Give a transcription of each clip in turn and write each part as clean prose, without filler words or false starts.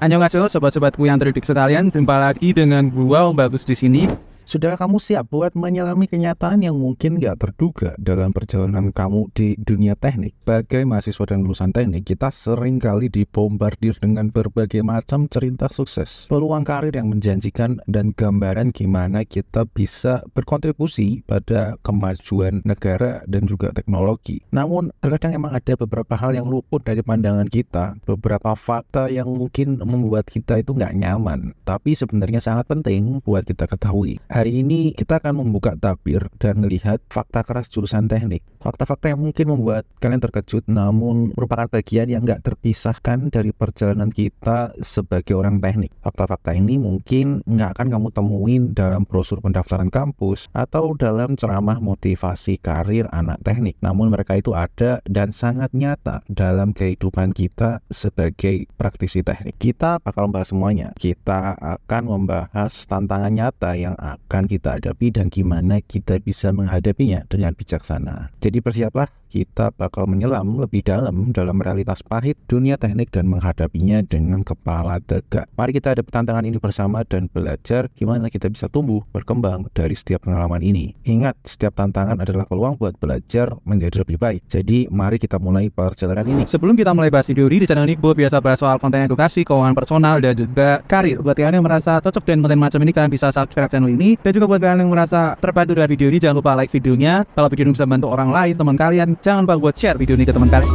Annyeonghaseyo sobat-sobatku yang terdidik sekalian, jumpa lagi dengan gua Om Bagus di sini. Sudah kamu siap buat menyelami kenyataan yang mungkin gak terduga dalam perjalanan kamu di dunia teknik? Sebagai mahasiswa dan lulusan teknik, kita sering kali dibombardir dengan berbagai macam cerita sukses, peluang karir yang menjanjikan, dan gambaran gimana kita bisa berkontribusi pada kemajuan negara dan juga teknologi. Namun, terkadang emang ada beberapa hal yang luput dari pandangan kita, beberapa fakta yang mungkin membuat kita itu gak nyaman, tapi sebenarnya sangat penting buat kita ketahui. Hari ini kita akan membuka tabir dan melihat fakta keras jurusan teknik. Fakta-fakta yang mungkin membuat kalian terkejut, namun merupakan bagian yang gak terpisahkan dari perjalanan kita sebagai orang teknik. Fakta-fakta ini mungkin gak akan kamu temuin dalam brosur pendaftaran kampus atau dalam ceramah motivasi karir anak teknik. Namun mereka itu ada dan sangat nyata dalam kehidupan kita sebagai praktisi teknik. Kita bakal membahas semuanya. Kita akan membahas tantangan nyata yang akan kita hadapi dan gimana kita bisa menghadapinya dengan bijaksana. Jadi persiaplah, kita bakal menyelam lebih dalam realitas pahit dunia teknik dan menghadapinya dengan kepala tegak. Mari kita hadapi tantangan ini bersama dan belajar gimana kita bisa tumbuh, berkembang dari setiap pengalaman ini. Ingat, setiap tantangan adalah peluang buat belajar menjadi lebih baik. Jadi mari kita mulai perjalanan ini. Sebelum kita mulai bahas video ini, di channel ini gue biasa bahas soal konten edukasi, keuangan personal, dan juga karir. Buat kalian yang merasa cocok dengan konten macam ini, kalian bisa subscribe channel ini. Dan juga buat kalian yang merasa terbantu dengan video ini, jangan lupa like videonya. Kalau video ini bisa membantu orang lain, teman kalian, jangan lupa buat share video ini ke teman kalian.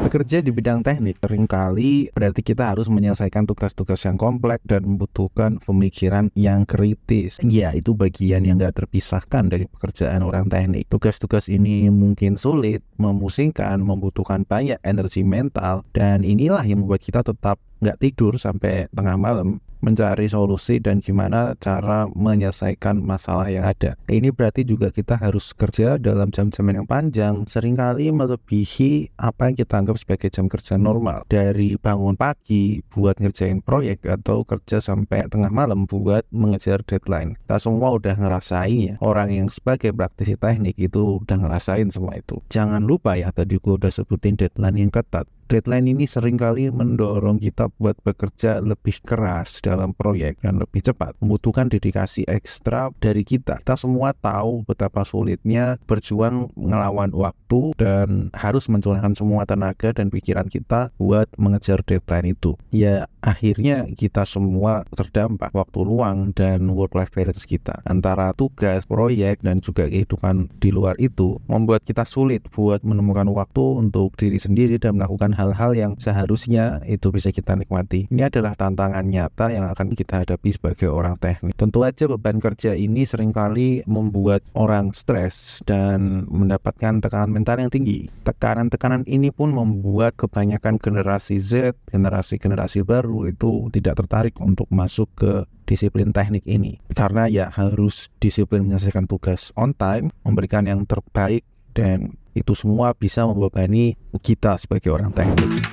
Bekerja di bidang teknik seringkali berarti kita harus menyelesaikan tugas-tugas yang kompleks dan membutuhkan pemikiran yang kritis. Ya, itu bagian yang gak terpisahkan dari pekerjaan orang teknik. Tugas-tugas ini mungkin sulit, memusingkan, membutuhkan banyak energi mental, dan inilah yang membuat kita tetap gak tidur sampai tengah malam mencari solusi dan gimana cara menyelesaikan masalah yang ada. Ini berarti juga kita harus kerja dalam jam-jam yang panjang, seringkali melebihi apa yang kita anggap sebagai jam kerja normal. Dari bangun pagi buat ngerjain proyek atau kerja sampai tengah malam buat mengejar deadline. Kita semua udah ngerasain ya, orang yang sebagai praktisi teknik itu udah ngerasain semua itu. Jangan lupa ya, tadi gue udah sebutin deadline yang ketat. Deadline ini seringkali mendorong kita buat bekerja lebih keras dalam proyek dan lebih cepat, membutuhkan dedikasi ekstra dari kita. Kita semua tahu betapa sulitnya berjuang ngelawan waktu dan harus mencurahkan semua tenaga dan pikiran kita buat mengejar deadline itu. Ya, akhirnya kita semua terdampak waktu luang dan work-life balance kita. Antara tugas, proyek, dan juga kehidupan di luar itu membuat kita sulit buat menemukan waktu untuk diri sendiri dan melakukan hal-hal yang seharusnya itu bisa kita nikmati. Ini adalah tantangan nyata yang akan kita hadapi sebagai orang teknik. Tentu aja beban kerja ini seringkali membuat orang stres dan mendapatkan tekanan mental yang tinggi. Tekanan-tekanan ini pun membuat kebanyakan generasi Z, generasi baru itu tidak tertarik untuk masuk ke disiplin teknik ini. Karena ya harus disiplin menyelesaikan tugas on time, memberikan yang terbaik, dan itu semua bisa membebani kita sebagai orang teknik.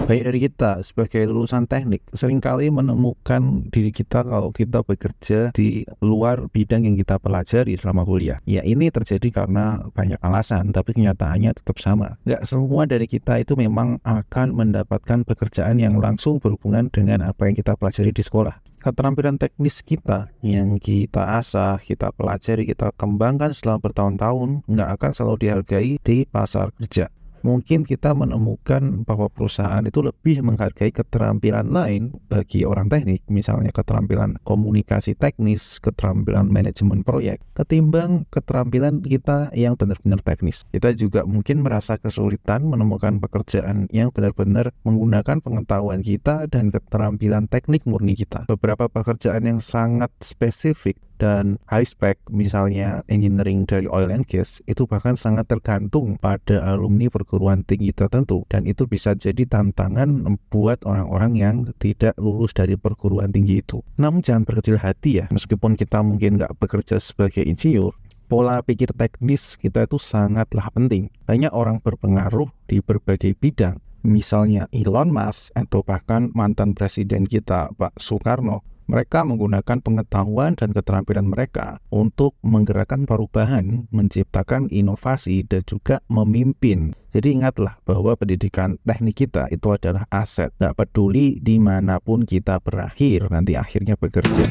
Baik dari kita sebagai lulusan teknik, seringkali menemukan diri kita kalau kita bekerja di luar bidang yang kita pelajari selama kuliah. Ya, ini terjadi karena banyak alasan, tapi kenyataannya tetap sama. Gak semua dari kita itu memang akan mendapatkan pekerjaan yang langsung berhubungan dengan apa yang kita pelajari di sekolah. Keterampilan teknis kita yang kita asah, kita pelajari, kita kembangkan selama bertahun-tahun nggak akan selalu dihargai di pasar kerja. Mungkin kita menemukan bahwa perusahaan itu lebih menghargai keterampilan lain bagi orang teknik, misalnya keterampilan komunikasi teknis, keterampilan manajemen proyek, ketimbang keterampilan kita yang benar-benar teknis. Kita juga mungkin merasa kesulitan menemukan pekerjaan yang benar-benar menggunakan pengetahuan kita dan keterampilan teknik murni kita. Beberapa pekerjaan yang sangat spesifik dan high spec, misalnya engineering dari oil and gas, itu bahkan sangat tergantung pada alumni perguruan tinggi tertentu, dan itu bisa jadi tantangan buat orang-orang yang tidak lulus dari perguruan tinggi itu. Namun jangan berkecil hati ya, meskipun kita mungkin nggak bekerja sebagai insinyur, pola pikir teknis kita itu sangatlah penting. Banyak orang berpengaruh di berbagai bidang, misalnya Elon Musk atau bahkan mantan presiden kita Pak Soekarno Mereka menggunakan pengetahuan dan keterampilan mereka untuk menggerakkan perubahan, menciptakan inovasi, dan juga memimpin. Jadi ingatlah bahwa pendidikan teknik kita itu adalah aset. Nggak peduli dimanapun kita berakhir, nanti akhirnya bekerja.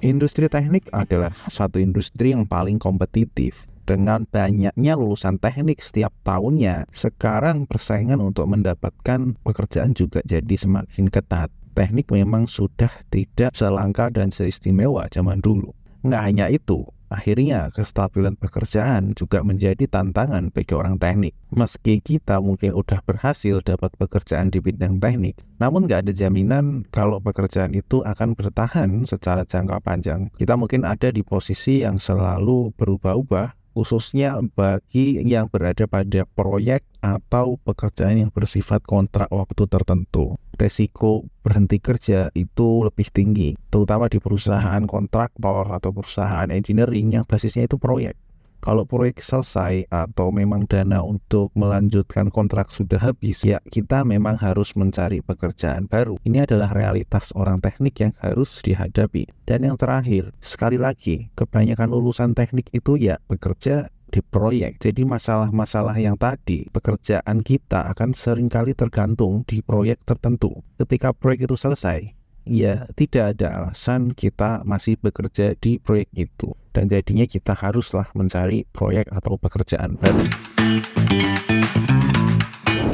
Industri teknik adalah satu industri yang paling kompetitif. Dengan banyaknya lulusan teknik setiap tahunnya, sekarang persaingan untuk mendapatkan pekerjaan juga jadi semakin ketat. Teknik memang sudah tidak selangka dan seistimewa zaman dulu. Nggak hanya itu, akhirnya kestabilan pekerjaan juga menjadi tantangan bagi orang teknik. Meski kita mungkin udah berhasil dapat pekerjaan di bidang teknik, namun nggak ada jaminan kalau pekerjaan itu akan bertahan secara jangka panjang. Kita mungkin ada di posisi yang selalu berubah-ubah, khususnya bagi yang berada pada proyek atau pekerjaan yang bersifat kontrak waktu tertentu. Resiko berhenti kerja itu lebih tinggi, terutama di perusahaan kontraktor atau perusahaan engineering yang basisnya itu proyek. Kalau proyek selesai atau memang dana untuk melanjutkan kontrak sudah habis, ya kita memang harus mencari pekerjaan baru. Ini adalah realitas orang teknik yang harus dihadapi. Dan yang terakhir, sekali lagi, kebanyakan lulusan teknik itu ya bekerja di proyek. Jadi masalah-masalah yang tadi, pekerjaan kita akan seringkali tergantung di proyek tertentu. Ketika proyek itu selesai, ya tidak ada alasan kita masih bekerja di proyek itu. Dan jadinya kita haruslah mencari proyek atau pekerjaan baru.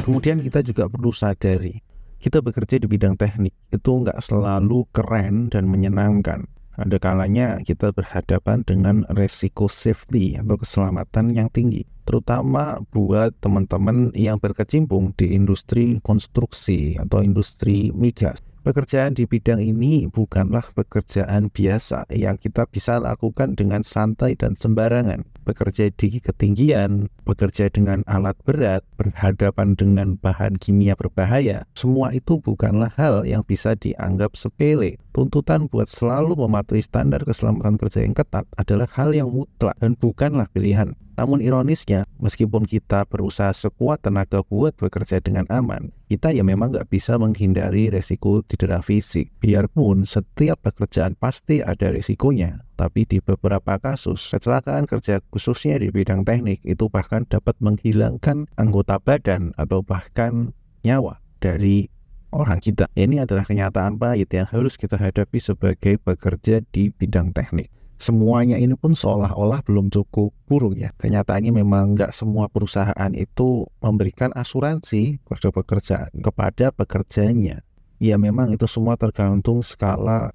Kemudian kita juga perlu sadari, kita bekerja di bidang teknik itu nggak selalu keren dan menyenangkan. Ada kalanya kita berhadapan dengan resiko safety atau keselamatan yang tinggi, terutama buat teman-teman yang berkecimpung di industri konstruksi atau industri migas. Pekerjaan di bidang ini bukanlah pekerjaan biasa yang kita bisa lakukan dengan santai dan sembarangan. Bekerja di ketinggian, bekerja dengan alat berat, berhadapan dengan bahan kimia berbahaya, semua itu bukanlah hal yang bisa dianggap sepele. Tuntutan buat selalu mematuhi standar keselamatan kerja yang ketat adalah hal yang mutlak dan bukanlah pilihan. Namun ironisnya, meskipun kita berusaha sekuat tenaga buat bekerja dengan aman, kita ya memang nggak bisa menghindari resiko cedera fisik. Biarpun setiap pekerjaan pasti ada resikonya, tapi di beberapa kasus, kecelakaan kerja khususnya di bidang teknik itu bahkan dapat menghilangkan anggota badan atau bahkan nyawa dari orang kita. Ini adalah kenyataan pahit yang harus kita hadapi sebagai pekerja di bidang teknik. Semuanya ini pun seolah-olah belum cukup buruk ya. Kenyataannya memang nggak semua perusahaan itu memberikan asuransi kepada pekerjanya. Ya memang itu semua tergantung skala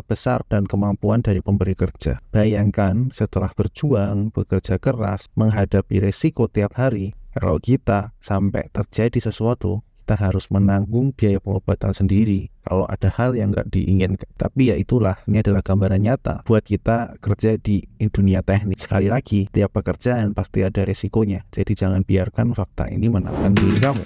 besar dan kemampuan dari pemberi kerja. Bayangkan setelah berjuang, bekerja keras, menghadapi resiko tiap hari, kalau kita sampai terjadi sesuatu, kita harus menanggung biaya pengobatan sendiri kalau ada hal yang nggak diinginkan. Tapi ya itulah, ini adalah gambaran nyata buat kita kerja di dunia teknik. Sekali lagi, tiap pekerjaan pasti ada resikonya. Jadi jangan biarkan fakta ini menahan diri kamu.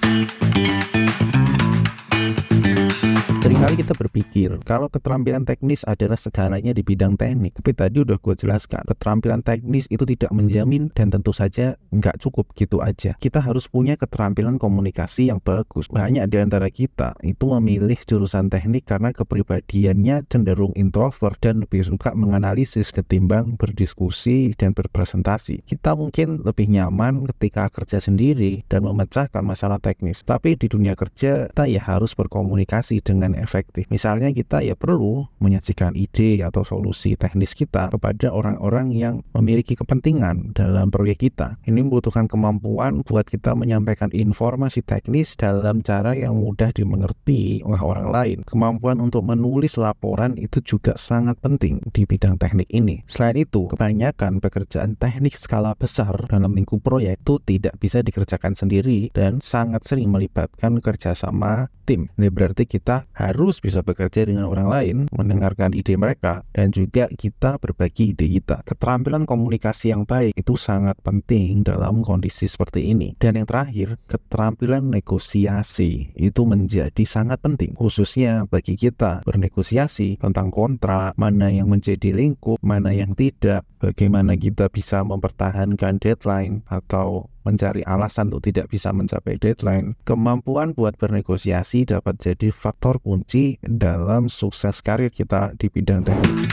Seringkali kita berpikir kalau keterampilan teknis adalah segalanya di bidang teknik. Tapi tadi udah gue jelaskan, keterampilan teknis itu tidak menjamin dan tentu saja nggak cukup gitu aja. Kita harus punya keterampilan komunikasi yang bagus. Banyak di antara kita itu memilih jurusan teknik karena kepribadiannya cenderung introvert dan lebih suka menganalisis ketimbang berdiskusi dan berpresentasi. Kita mungkin lebih nyaman ketika kerja sendiri dan memecahkan masalah teknis. Tapi di dunia kerja kita ya harus berkomunikasi dengan efektif. Misalnya kita ya perlu menyajikan ide atau solusi teknis kita kepada orang-orang yang memiliki kepentingan dalam proyek kita. Ini membutuhkan kemampuan buat kita menyampaikan informasi teknis dalam cara yang mudah dimengerti oleh orang lain. Kemampuan untuk menulis laporan itu juga sangat penting di bidang teknik ini. Selain itu, kebanyakan pekerjaan teknik skala besar dalam lingkup proyek itu tidak bisa dikerjakan sendiri dan sangat sering melibatkan kerjasama tim. Ini berarti kita harus bisa bekerja dengan orang lain, mendengarkan ide mereka, dan juga kita berbagi ide kita. Keterampilan komunikasi yang baik itu sangat penting dalam kondisi seperti ini. Dan yang terakhir, keterampilan negosiasi itu menjadi sangat penting, khususnya bagi kita bernegosiasi tentang kontrak, mana yang menjadi lingkup, mana yang tidak, bagaimana kita bisa mempertahankan deadline atau mencari alasan untuk tidak bisa mencapai deadline, kemampuan buat bernegosiasi dapat jadi faktor kunci dalam sukses karir kita di bidang teknik.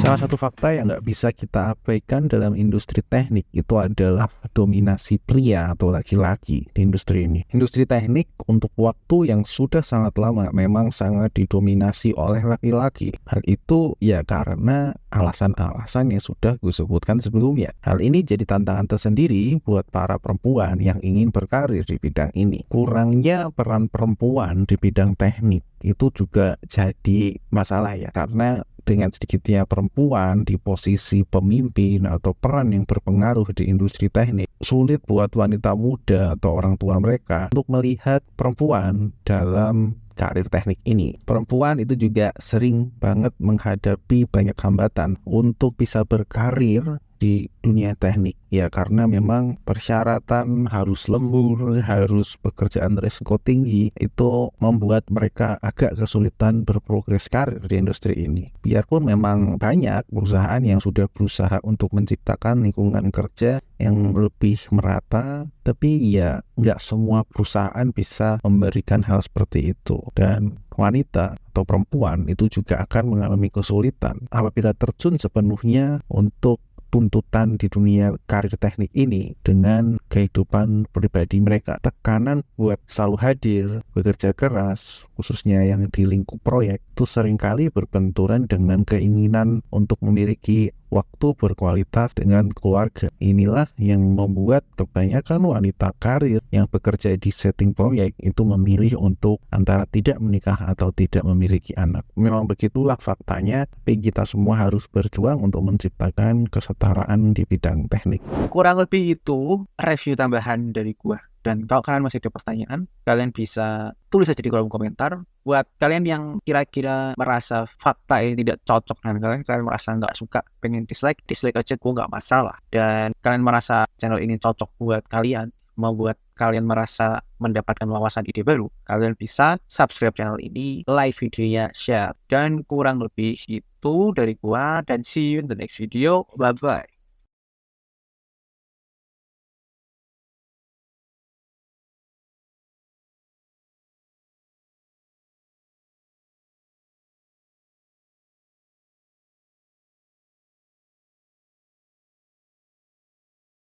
Salah satu fakta yang nggak bisa kita abaikan dalam industri teknik itu adalah dominasi pria atau laki-laki di industri ini. Industri teknik untuk waktu yang sudah sangat lama memang sangat didominasi oleh laki-laki. Hal itu ya karena alasan-alasan yang sudah gue sebutkan sebelumnya. Hal ini jadi tantangan tersendiri buat para perempuan yang ingin berkarir di bidang ini. Kurangnya peran perempuan di bidang teknik itu juga jadi masalah ya, karena dengan sedikitnya perempuan di posisi pemimpin atau peran yang berpengaruh di industri teknik, sulit buat wanita muda atau orang tua mereka untuk melihat perempuan dalam karir teknik ini. Perempuan itu juga sering banget menghadapi banyak hambatan untuk bisa berkarir di dunia teknik ya, karena memang persyaratan harus lembur, harus pekerjaan risiko tinggi, itu membuat mereka agak kesulitan berprogres karir di industri ini. Biarpun memang banyak perusahaan yang sudah berusaha untuk menciptakan lingkungan kerja yang lebih merata, tapi ya nggak semua perusahaan bisa memberikan hal seperti itu, dan wanita atau perempuan itu juga akan mengalami kesulitan apabila terjun sepenuhnya untuk tuntutan di dunia karir teknik ini dengan kehidupan pribadi mereka. Tekanan buat selalu hadir, bekerja keras, khususnya yang di lingkup proyek, itu seringkali berbenturan dengan keinginan untuk memiliki waktu berkualitas dengan keluarga. Inilah yang membuat kebanyakan wanita karir yang bekerja di setting proyek itu memilih untuk antara tidak menikah atau tidak memiliki anak. Memang begitulah faktanya, tapi kita semua harus berjuang untuk menciptakan kesetaraan di bidang teknik. Kurang lebih itu review tambahan dari gua. Dan kalau kalian masih ada pertanyaan, kalian bisa tulis aja di kolom komentar. Buat kalian yang kira-kira merasa fakta ini tidak cocok dengan kalian merasa nggak suka, pengen dislike aja, gue nggak masalah. Dan kalian merasa channel ini cocok buat kalian, membuat kalian merasa mendapatkan wawasan ide baru, kalian bisa subscribe channel ini, like videonya, share. Dan kurang lebih itu dari gua, dan see you in the next video. Bye-bye.